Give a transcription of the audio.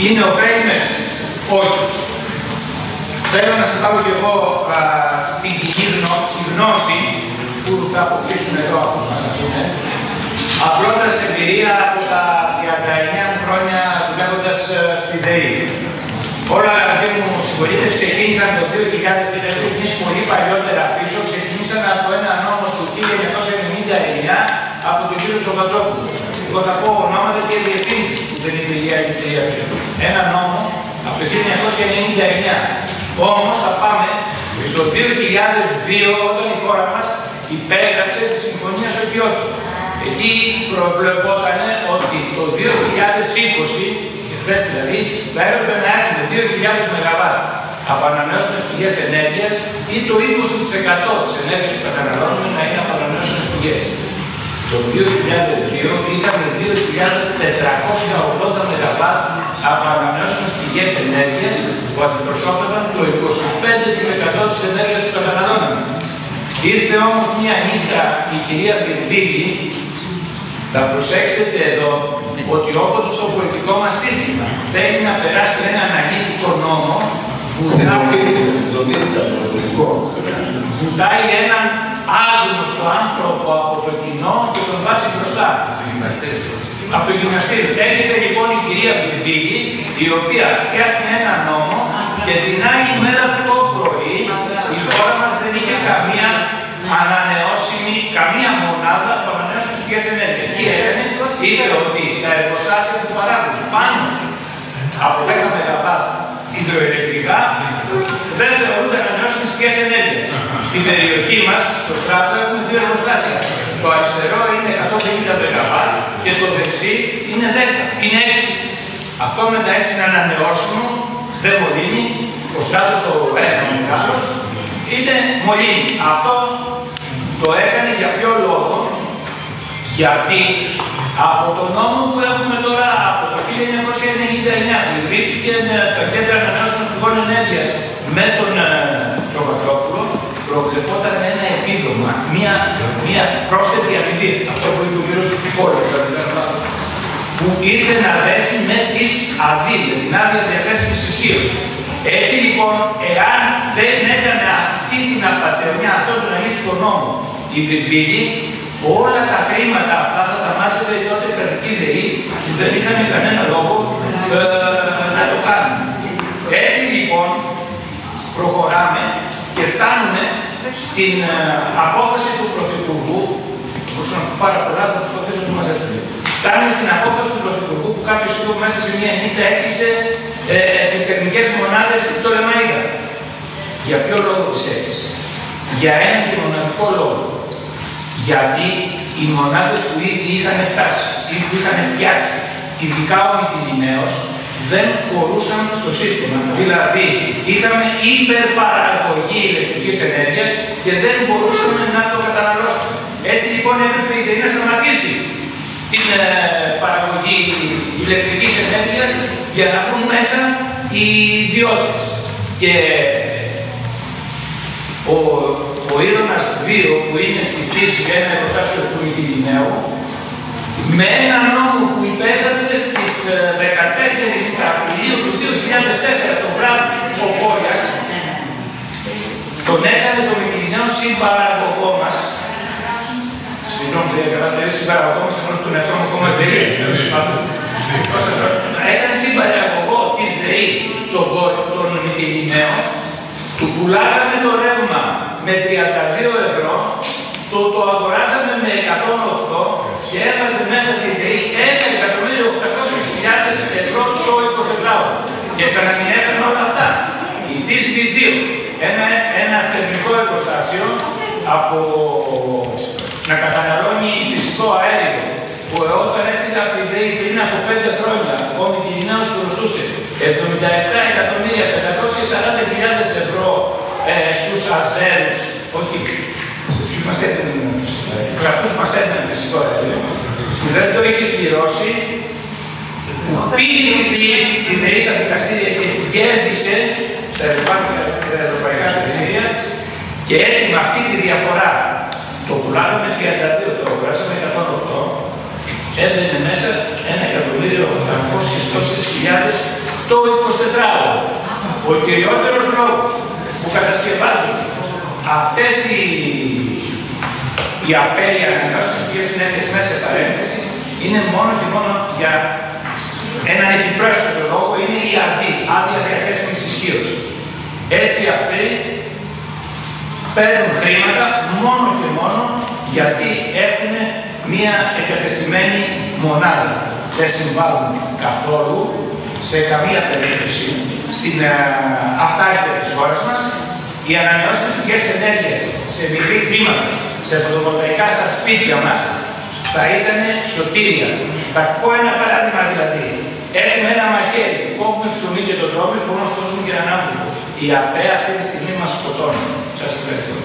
Είναι ωφέλιμες? Όχι. Θέλω να συμπάγω και εγώ στην γνώση που θα αποκτήσουν εδώ από μας να πούνε, απλώντας εμπειρία από τα 39 χρόνια δουλεύοντας στη ΔΕΗ. Όλα, αγαπητοί μου συμπολίτες, ξεκίνησαν το 2000, δηλαδή πολύ παλιότερα πίσω, ξεκίνησαν από ένα νόμο του 1999 από τον κύριο Τσοπατζόπουλο. Εγώ θα πω ονόματα και διευθύνσεις που δεν είναι η εταιρεία του. Ένα νόμο από το 1999. Όμως θα πάμε στο 2002 όταν η χώρα μας υπέγραψε τη Συμφωνία στο Κιώτο. Εκεί προβλεπόταν ότι το 2020, χθες δηλαδή, θα έπρεπε να έχουμε 2.000 ΜΒ από ανανεώσιμες πηγές ενέργειας ή το 20% της ενέργειας που καταναλώνουμε να είναι από ανανεώσιμες πηγές. Το 2002 είχαμε 2.480 ΜΒ από ανανεώσιμες πηγές ενέργειας που αντιπροσώπευαν το 25% της ενέργειας που καταναλώνουμε. Ήρθε όμως μία νύχτα η κυρία Πυρβίλη, θα προσέξετε εδώ, ότι όποτε το πολιτικό μας σύστημα θέλει να περάσει έναν ανήθικο νόμο, βουτάει έναν άγνωστο άνθρωπο από το κοινό και τον βάζει μπροστά. Από το γυμναστήριο. Έρχεται λοιπόν η κυρία Πυρβίλη, η οποία φτιάχνει ένα νόμο και την άλλη μέρα το πρωί η χώρα μας δεν είχε καμία ανανεώσιμη, καμία μονάδα από ανανεώσιμες πηγές ενέργειας. Τι έκανε? Είπε ότι τα εργοστάσια που παράγουν πάνω από 10 ΜΒ υδροελεκτρικά δεν θεωρούνται ανανεώσιμες πηγές ενέργειας. Στην περιοχή μας, στο Στράτο, έχουμε δύο εργοστάσια. Το αριστερό είναι 150 ΜΒ και το δεξί είναι 10, είναι 6. Αυτό με τα 6 είναι ανανεώσιμο, δεν μολύνει. Ο Στράτος, ο μεγάλος, είναι μολύνει. Αυτό το έκανε για ποιο λόγο? Γιατί από τον νόμο που έχουμε τώρα από το 1999 που ιδρύθηκε τα κέντρα ανανεώσιμων πηγών ενέργειας με τον Τσοπατζόπουλο, προβλεπόταν ένα επίδομα, μια πρόσθετη αμοιβή, αυτό που είπε ο κύριος Πόλης, που ήρθε να δέσει με τις ΑΔΗ, με την άδεια διαθέσιμης ισχύως. Έτσι λοιπόν, εάν δεν έκανε αυτή την απατεωνιά, αυτόν τον ανήθικο νόμο, η Πυρβίλη, όλα τα χρήματα αυτά θα τα μάζευε η τότε κρατική ΔΕΗ που δεν είχαν κανένα λόγο να το κάνουν. Έτσι λοιπόν, προχωράμε και φτάνουμε στην απόφαση του Πρωθυπουργού, μπορούσα να πω πάρα πολλά, θα προσπαθήσω να το μαζέψουμε. Φτάνουμε στην απόφαση του Πρωθυπουργού που κάποιος εδώ μέσα σε μια νύχτα έκλεισε τις τεχνικές μονάδες στην Πτολεμαΐδα. Για ποιο λόγο τις έκλεισε? Για ένα και μοναδικό λόγο. Γιατί οι μονάδες που ήδη είχαν φτάσει ή που είχαν φτιάξει, ειδικά ο Μυτιληναίος, δεν χωρούσαν στο σύστημα. Δηλαδή, είχαμε υπερπαραγωγή ηλεκτρικής ενέργειας και δεν μπορούσαμε να το καταναλώσουμε. Έτσι λοιπόν έπρεπε η ΔΕΗ να σταματήσει την παραγωγή ηλεκτρικής ενέργειας για να μπουν μέσα οι ιδιώτες. Και ο Ήρωνας 2 που είναι στη φύση για ένα εργοστάσιο του Μυτιληναίου, με ένα νόμο που υπέγραψε στις 14 Απριλίου του 2004 το βράδυ ο Φόλιας, τον έκανε το Μυτιληναίο συμπαραγωγό μας. Συγγνώμη, δεν συμπαραγωγό μας, ενώ στον εαυτό μου ακόμα ΔΕΗ. Έκανε συμπαραγωγό της ΔΕΗ τον Μυτιληναίο, του πουλάγαμε το ρεύμα με 32 ευρώ, το αγοράσαμε με 108 και έβαζε μέσα τη ΔΕΗ 1.800.000 ευρώ το 24ωρο. Και σαν να μην έφερνε όλα αυτά. Η Δίσβη 2, ένα θερμικό εργοστάσιο από να καταναλώνει φυσικό αέριο, που όταν έφυγε από τη ΔΕΗ πριν από 5 χρόνια, ο Μυτιληναίος χρωστούσε 77.540.000 ευρώ στους αζέρους, όχι, σε ποιους μας έδιναν φυσικό αέριο, προς αυτούς μας έδιναν φυσικό αέριο, που δεν το είχε πληρώσει, που πήγε τη ΔΕΗ στα δικαστήρια και την κέρδισε στα ευρωπαϊκά δικαστήρια και έτσι με αυτή τη διαφορά το πουλάγαμε 32, το αγοράσαμε 108, έμπαινε μέσα 1.800.000 800 τόσες χιλιάδες το 24ωρο. Ο κυριότερος λόγος που κατασκευάζουν αυτές οι απέρια αναγκαστικές συνέχειες μέσα σε παρένθεση είναι μόνο και μόνο για έναν επιπρόσθετο λόγο, είναι η άδεια διαθέσιμης ισχύως. Έτσι αυτοί παίρνουν χρήματα μόνο και μόνο γιατί έχουν μία εγκατεστημένη μονάδα. Δεν συμβάλλουν καθόλου σε καμία περίπτωση στην αυτάρκεια της χώρας μας. Οι ανανεώσιμες πηγές ενέργειας σε μικρή κλίμακα, σε φωτοβολταϊκά στα σπίτια μας, θα ήταν σωτήρια. Θα πω ένα παράδειγμα δηλαδή. Έχουμε ένα μαχαίρι, κόβουμε ψωμί και το τρώμε, μπορούμε να σκοτώσουμε και έναν άνθρωπο. Η ΑΠΕ αυτή τη στιγμή μας σκοτώνει. Σας ευχαριστώ.